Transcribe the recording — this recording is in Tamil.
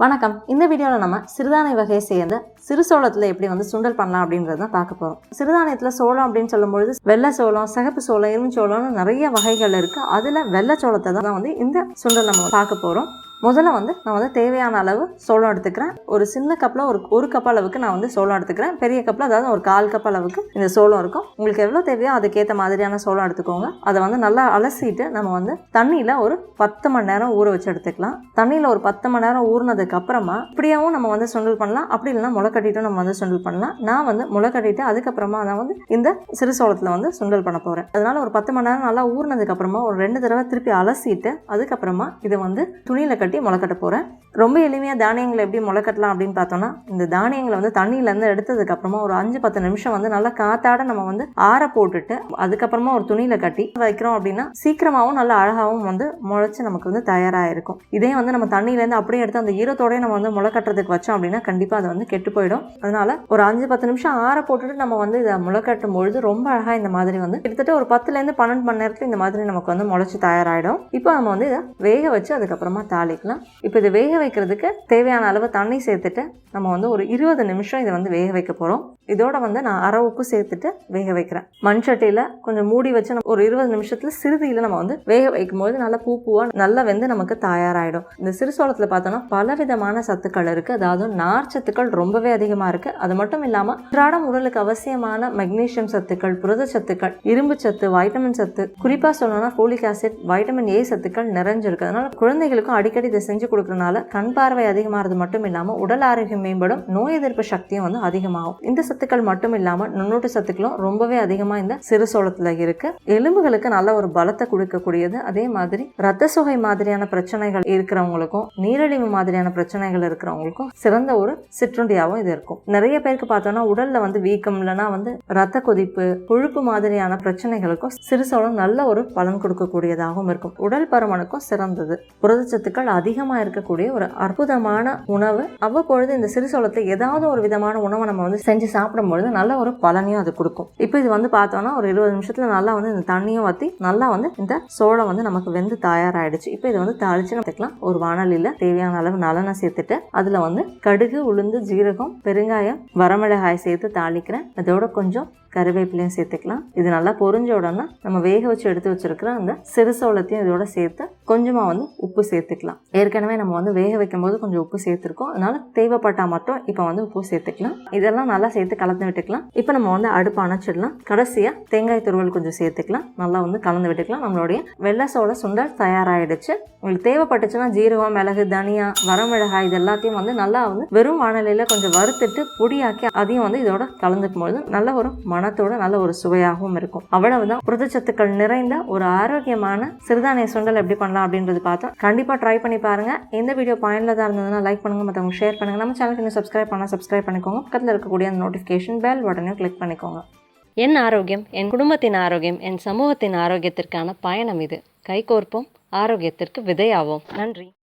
வணக்கம். இந்த வீடியோவில் நம்ம சிறுதானிய வகையை சேர்ந்த சிறுசோளத்தில் எப்படி சுண்டல் பண்ணலாம் அப்படின்றத பார்க்க போகிறோம். சிறுதானியத்தில் சோளம் அப்படின்னு சொல்லும்பொழுது வெள்ளை சோளம், சிகப்பு சோளம், இரும்புச்சோளம்னு நிறைய வகைகள் இருக்குது. அதில் வெள்ளை சோளத்தை தான் இந்த சுண்டல் நம்ம பார்க்க போகிறோம். முதல்ல நான் தேவையான அளவு சோளம் எடுத்துக்கிறேன். ஒரு சின்ன கப்பில் ஒரு கப் அளவுக்கு நான் சோளம் எடுத்துக்கிறேன். பெரிய கப்பில் அதாவது ஒரு 1/4 கப் அளவுக்கு இந்த சோளம் இருக்கும். உங்களுக்கு எவ்வளோ தேவையோ அதுக்கேற்ற மாதிரியான சோளம் எடுத்துக்கோங்க. அதை நல்லா அலசிட்டு நம்ம தண்ணியில் ஒரு 10 மணி நேரம் ஊற வச்சு எடுத்துக்கலாம். தண்ணியில் ஒரு 10 மணி நேரம் ஊறினதுக்கு அப்புறமா இப்படியாவும் நம்ம சுண்டல் பண்ணலாம். அப்படி இல்லைன்னா முளை கட்டிட்டு நம்ம சுண்டல் பண்ணலாம். நான் முளை கட்டிட்டு அதுக்கப்புறமா நான் இந்த சிறு சோளத்தில் சுண்டல் பண்ண போகிறேன். அதனால ஒரு 10 மணி நேரம் நல்லா ஊறினதுக்கு அப்புறமா ஒரு 2 தடவை திருப்பி அலசிட்டு அதுக்கப்புறமா இதை துணியில் கட்டி முளைக்கட்ட போகிறேன். ரொம்ப எளிமையாக தானியங்களை எப்படி முளைக்கட்டலாம் அப்படின்னு பார்த்தோம்னா, இந்த தானியங்களை தண்ணியிலேருந்து எடுத்ததுக்கு அப்புறமா ஒரு 5-10 நிமிஷம் நல்லா காத்தாட நம்ம ஆற போட்டுட்டு அதுக்கப்புறமா ஒரு துணியில் கட்டி வைக்கிறோம் அப்படின்னா சீக்கிரமாகவும் நல்லா அழகாகவும் முளைச்சு நமக்கு தயாராகிருக்கும். இதே நம்ம தண்ணியிலேருந்து அப்படியே எடுத்து அந்த ஈரத்தோடய நம்ம முளைக்கட்டுறதுக்கு வச்சோம் அப்படின்னா கண்டிப்பாக அது கெட்டு போயிடும். அதனால ஒரு 5-10 நிமிஷம் ஆற போட்டுட்டு நம்ம இதை முளைக்கட்டும் பொழுது ரொம்ப அழகாக இந்த மாதிரி கிட்டத்தட்ட ஒரு 10லேருந்து 12 மணி நேரத்தில் இந்த மாதிரி நமக்கு முளைச்சு தயாராகிடும். இப்போ நம்ம இதை வேக வச்சு அதுக்கப்புறமா தாளிக்கலாம். இப்போ இதை வேக வைக்கிறதுக்கு தேவையான அளவு தண்ணி சேர்த்துட்டு நம்ம ஒரு 20 நிமிஷம் இதை வேக வைக்க போகிறோம். இதோட நான் அரை உப்பு சேர்த்துட்டு வேக வைக்கிறேன். மண் சட்டியில் கொஞ்சம் மூடி வச்சு ஒரு 20 நிமிஷத்தில் சிறுதியில் நம்ம வேக வைக்கும்போது நல்லா பூவாக நல்லா நமக்கு தயாராகிடும். இந்த சிறுசோளத்தில் பார்த்தோன்னா பலவிதமான சத்துக்கள் இருக்குது. அதாவது நார் சத்துக்கள் ரொம்பவே அதிகமாக இருக்குது. அது மட்டும் இல்லாமல் அன்றாடம் உடலுக்கு அவசியமான மெக்னீசியம் சத்துக்கள், புரத சத்துக்கள், இரும்பு சத்து, வைட்டமின் சத்து, குறிப்பாக சொல்லணும்னா ஃபோலிக் ஆசிட், வைட்டமின் ஏ சத்துக்கள் நிறைஞ்சிருக்கு. அதனால குழந்தைகளுக்கும் அடிக்கடி இதை செஞ்சு கொடுக்கறதுனால கண் பார்வை அதிகமாகிறது மட்டும் இல்லாமல் உடல் ஆரோக்கியம் மேம்படும், நோய் எதிர்ப்பு சக்தியும் அதிகமாகும். இந்த சத்துக்கள் மட்டும் இல்லாமல் நுண்ணூட்ட சத்துக்களும் ரொம்பவே அதிகமாக இந்த சிறுசோளத்துல இருக்கு. எலும்புகளுக்கு நல்ல ஒரு பலத்தை கொடுக்கக்கூடியது. அதே மாதிரி ரத்த சோகை மாதிரியான பிரச்சனைகள் இருக்கிறவங்களுக்கும் நீரிழிவு மாதிரியான பிரச்சனைகள் இருக்கிறவங்களுக்கும் சிறந்த ஒரு சிற்றுண்டியாகவும் இது இருக்கும். நிறைய பேருக்கு பார்த்தோம்னா உடல்ல வீக்கம் இல்லைன்னா ரத்த கொதிப்பு, கொழுப்பு மாதிரியான பிரச்சனைகளுக்கும் சிறுசோளம் நல்ல ஒரு பலன் கொடுக்கக்கூடியதாகவும் இருக்கும். உடல் பருமனுக்கும் சிறந்தது. புரதச்சத்துக்கள் அதிகமாக இருக்கக்கூடிய ஒரு அற்புதமான உணவு. அவ்வப்பொழுது இந்த சிறுசோளத்தில் ஏதாவது ஒரு விதமான உணவை நம்ம செஞ்சு சாப்பிடும்பொழுது நல்ல ஒரு பலனையும் அது கொடுக்கும். இப்போ இது பார்த்தோம்னா ஒரு 20 நிமிஷத்துல நல்லா இந்த தண்ணியும் வத்தி நல்லா இந்த சோளம் நமக்கு வெந்து தயாராயிடுச்சு. இப்போ இதை தாளிச்சு நம்ம ஒரு வாணலியில் தேவையான அளவு நல்லெண்ணெய் சேர்த்துட்டு அதுல கடுகு, உளுந்து, ஜீரகம், பெருங்காயம், வரமிளகாய் சேர்த்து தாளிக்கிறேன். அதோட கொஞ்சம் கருவேப்பிலையும் சேர்த்துக்கலாம். இது நல்லா பொரிஞ்ச உடனே நம்ம வேக வச்சு எடுத்து வச்சிருக்கிற அந்த சிறுசோளத்தையும் இதோட சேர்த்து கொஞ்சமா உப்பு சேர்த்துக்கலாம். ஏற்கனவே நம்ம வேக வைக்கும் போது கொஞ்சம் உப்பு சேர்த்துருக்கோம். அதனால தேவைப்பட்டா மட்டும் இப்போ உப்பு சேர்த்துக்கலாம். இதெல்லாம் நல்லா சேர்த்து கலந்து விட்டுக்கலாம். இப்போ நம்ம அடுப்பு அணைச்சிடலாம். கடைசியா தேங்காய் துருவல் கொஞ்சம் சேர்த்துக்கலாம். நல்லா கலந்து விட்டுக்கலாம். நம்மளுடைய வெள்ளை சோள சுண்டல் தயாராகிடுச்சு. உங்களுக்கு தேவைப்பட்டுச்சுன்னா ஜீரகம், மிளகு, தனியா, வரமிளகாய் இது எல்லாத்தையும் நல்லா வெறும் வாணலியில கொஞ்சம் வறுத்துட்டு பொடியாக்கி அதையும் இதோட கலந்துக்கும் போது நல்ல ஒரு மனத்தோட நல்ல ஒரு சுவையாகவும் இருக்கும். அவ்வளவுதான். புரதச்சத்துக்கள் நிறைந்த ஒரு ஆரோக்கியமான சிறுதானிய சுண்டல் எப்படி பண்ணலாம் அப்படின்றது பார்த்தோம். கண்டிப்பா ட்ரை பண்ணி பாருங்க. இந்த வீடியோ பயனுள்ளதா இருந்ததுன்னா லைக் பண்ணுங்க, மற்றவங்க ஷேர் பண்ணுங்க. நம்ம சேனலுக்கு சப்ஸ்கிரைப் பண்ணிக்கோங்க. பக்கத்தில் இருக்கக்கூடிய அந்த நோட்டிஃபிகேஷன் பெல் பட்டனையும் கிளிக் பண்ணிக்கோங்க. என் ஆரோக்கியம், என் குடும்பத்தின் ஆரோக்கியம், என் சமூகத்தின் ஆரோக்கியத்திற்கான பயணம் இது. கைகோர்ப்போம், ஆரோக்கியத்திற்கு விதையாவோம். நன்றி.